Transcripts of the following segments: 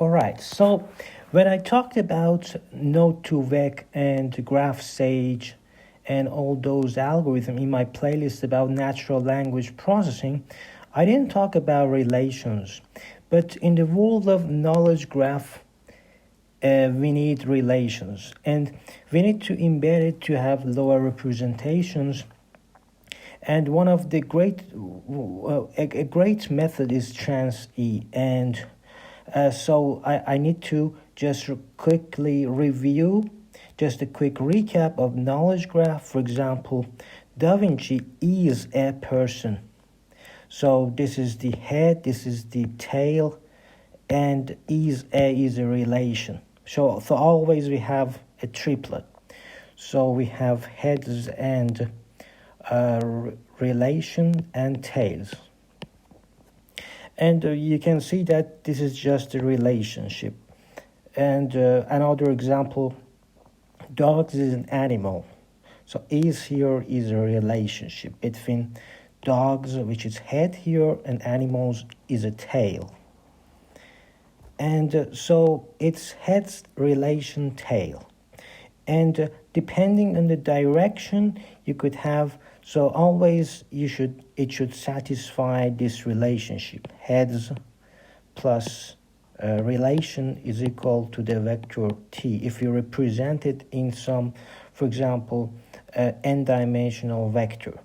All right. So when I talked about Node2Vec and GraphSage and all those algorithms in my playlist about natural language processing, I didn't talk about relations. But in the world of knowledge graph, we need relations. And we need to embed it to have lower representations. And one of the a great method is transE. And so I need to just quickly review, just a quick recap of knowledge graph. For example, Da Vinci is a person. So this is the head, this is the tail, and is a relation. So always we have a triplet. So we have heads and relation and tails. And you can see that this is just a relationship. And another example, dogs is an animal. So is here is a relationship between dogs, which is head here, and animals is a tail. And so it's heads, relation, tail. And depending on the direction, you could have, so always it should satisfy this relationship. Heads plus relation is equal to the vector t. If you represent it in some, for example, n-dimensional vector.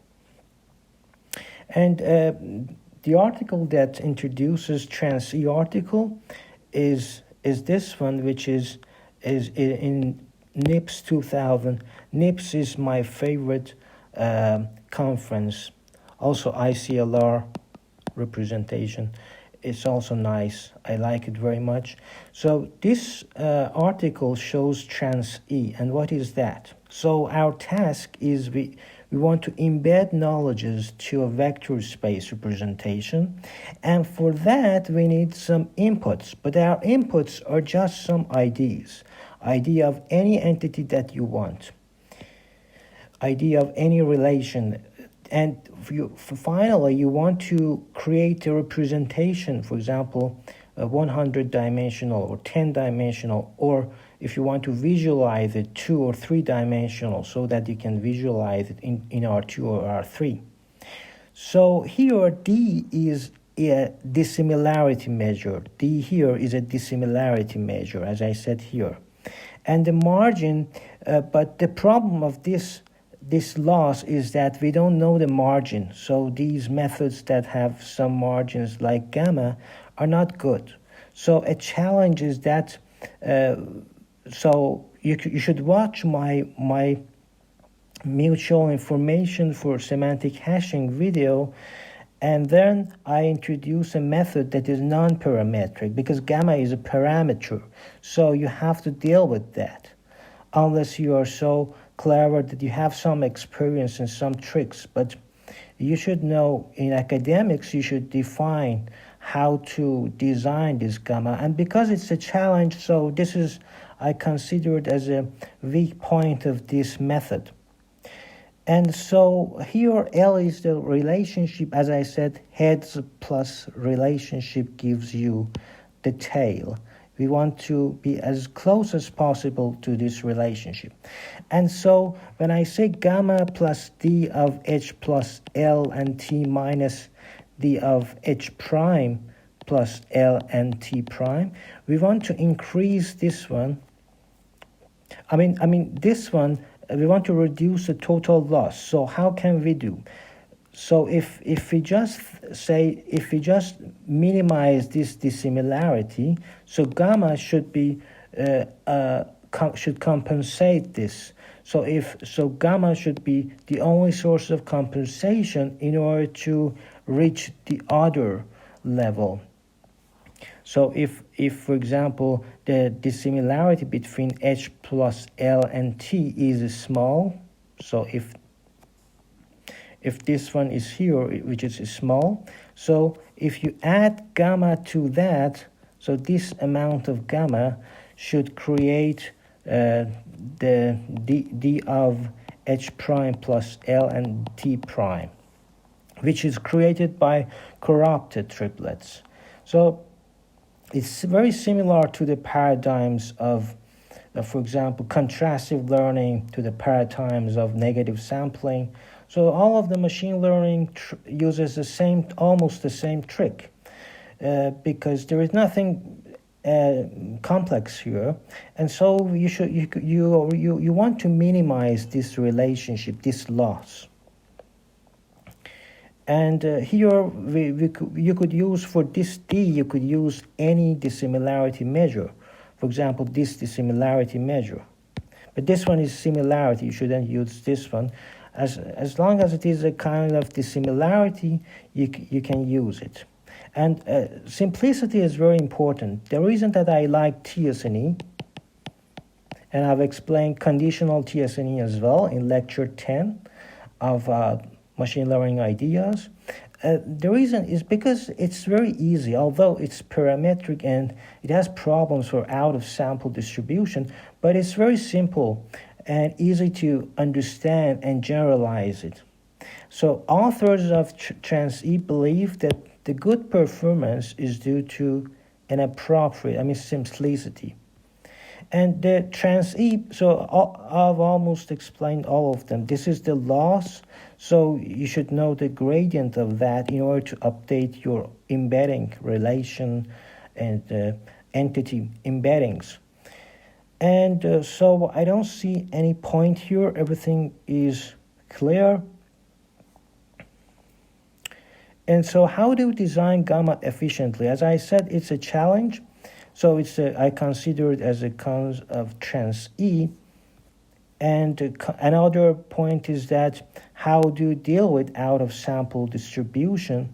And the article that introduces transE article is this one, which is in NIPS 2000. NIPS is my favorite conference. Also ICLR representation. It's also nice. I like it very much. So this article shows transE. And what is that? So our task is we want to embed knowledges to a vector space representation. And for that, we need some inputs. But our inputs are just some IDs. ID of any entity that you want. ID of any relation. And finally, you want to create a representation, for example, 100-dimensional or 10-dimensional, or if you want to visualize it 2 or 3-dimensional, so that you can visualize it in R2 or R3. So here D is a dissimilarity measure. D here is a dissimilarity measure, as I said here. And the margin, but the problem of this loss is that we don't know the margin. So these methods that have some margins like gamma are not good. So a challenge is that, so you should watch my mutual information for semantic hashing video, and then I introduce a method that is non-parametric because gamma is a parameter. So you have to deal with that unless you are so clever that you have some experience and some tricks. But you should know, in academics, you should define how to design this gamma. And because it's a challenge, so this is, I consider it as a weak point of this method. And so here L is the relationship. As I said, heads plus relationship gives you the tail. We want to be as close as possible to this relationship. And so when I say gamma plus d of h plus L and t minus d of h prime plus L and t prime, we want to increase this one. I mean this one, we want to reduce the total loss. So how can we do? So if we just minimize this dissimilarity, so gamma should be should compensate this. So gamma should be the only source of compensation in order to reach the other level. So if for example the dissimilarity between h plus L and t is small, so if this one is here, which is small, so if you add gamma to that, so this amount of gamma should create the d of h prime plus L and t prime, which is created by corrupted triplets. So It's very similar to the paradigms of, for example, contrastive learning, to the paradigms of negative sampling. So all of the machine learning uses almost the same trick, because there is nothing complex here, and so you want to minimize this relationship, this loss. And here you could use, for this D, you could use any dissimilarity measure. For example, this dissimilarity measure. But this one is similarity. You shouldn't use this one. As long as it is a kind of dissimilarity, you can use it. And simplicity is very important. The reason that I like TSNE, and I've explained conditional TSNE as well in lecture 10 of machine learning ideas. The reason is because it's very easy, although it's parametric and it has problems for out-of-sample distribution, but it's very simple and easy to understand and generalize it. So authors of transE believe that the good performance is due to an appropriate, simplicity. And the transE, so I've almost explained all of them. This is the loss, so you should know the gradient of that in order to update your embedding relation and entity embeddings. And so I don't see any point here. Everything is clear. And so how do we design gamma efficiently? As I said, it's a challenge. So I consider it as a cause of transE. And another point is that how do you deal with out-of-sample distribution?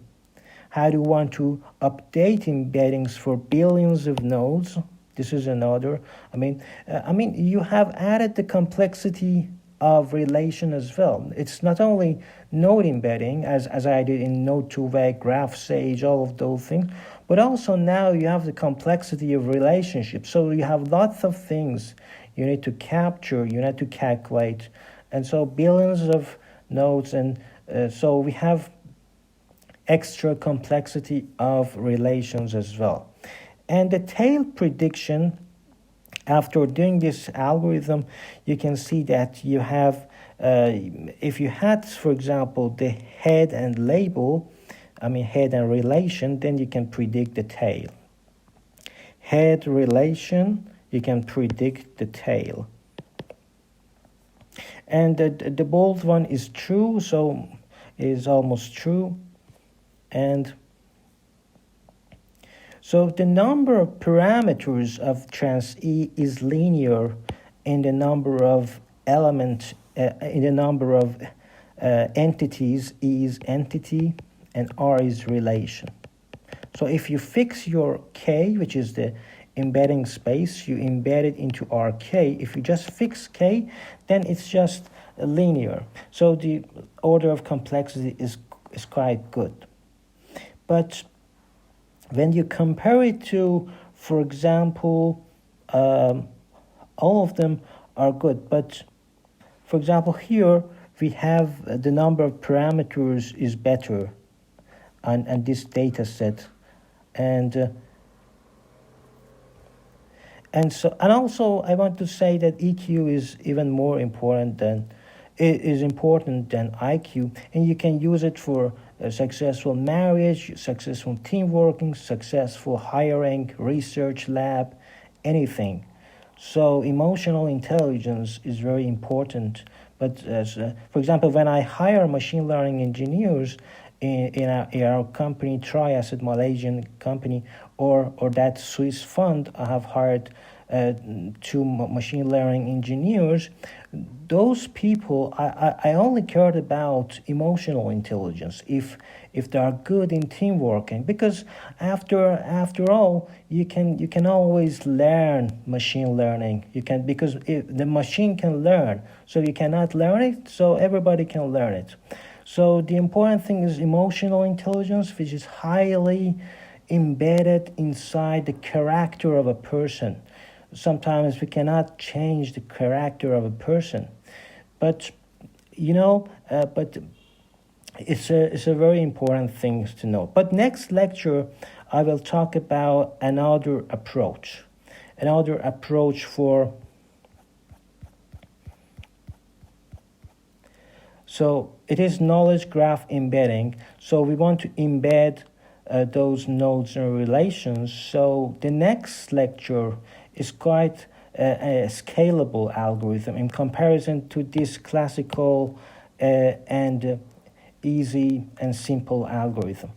How do you want to update embeddings for billions of nodes? This is another. You have added the complexity of relation as well. It's not only node embedding, as I did in Node2Vec, GraphSage, all of those things, but also now you have the complexity of relationships. So you have lots of things you need to capture, you need to calculate, and so billions of nodes, and so we have extra complexity of relations as well. And the tail prediction, after doing this algorithm, you can see that you have, if you had, for example, the head and label, head and relation, then you can predict the tail. Head relation, you can predict the tail. And the bold one is true, so it is almost true. And so the number of parameters of transE is linear in the number of elements, in the number of entities. E is entity and R is relation. So if you fix your K, which is the embedding space, you embed it into RK. If you just fix K, then it's just linear. So the order of complexity is quite good. But when you compare it to, for example, all of them are good. But for example, here we have the number of parameters is better on this data set. And also I want to say that EQ is even more important than IQ, and you can use it for successful marriage, successful team working, successful hiring, research lab, anything. So emotional intelligence is very important. But for example, when I hire machine learning engineers in our company, TriAsset Malaysian company, or that Swiss fund, I have hired 2 machine learning engineers. Those people, I only cared about emotional intelligence, if they are good in team working, because after all, you can always learn machine learning. Because the machine can learn, so you cannot learn it, so everybody can learn it. So the important thing is emotional intelligence, which is highly embedded inside the character of a person. Sometimes we cannot change the character of a person, but it's a very important thing to know. But next lecture, I will talk about another approach. Another approach for so it is knowledge graph embedding. So we want to embed those nodes and relations. So the next lecture is quite a scalable algorithm in comparison to this classical and easy and simple algorithm.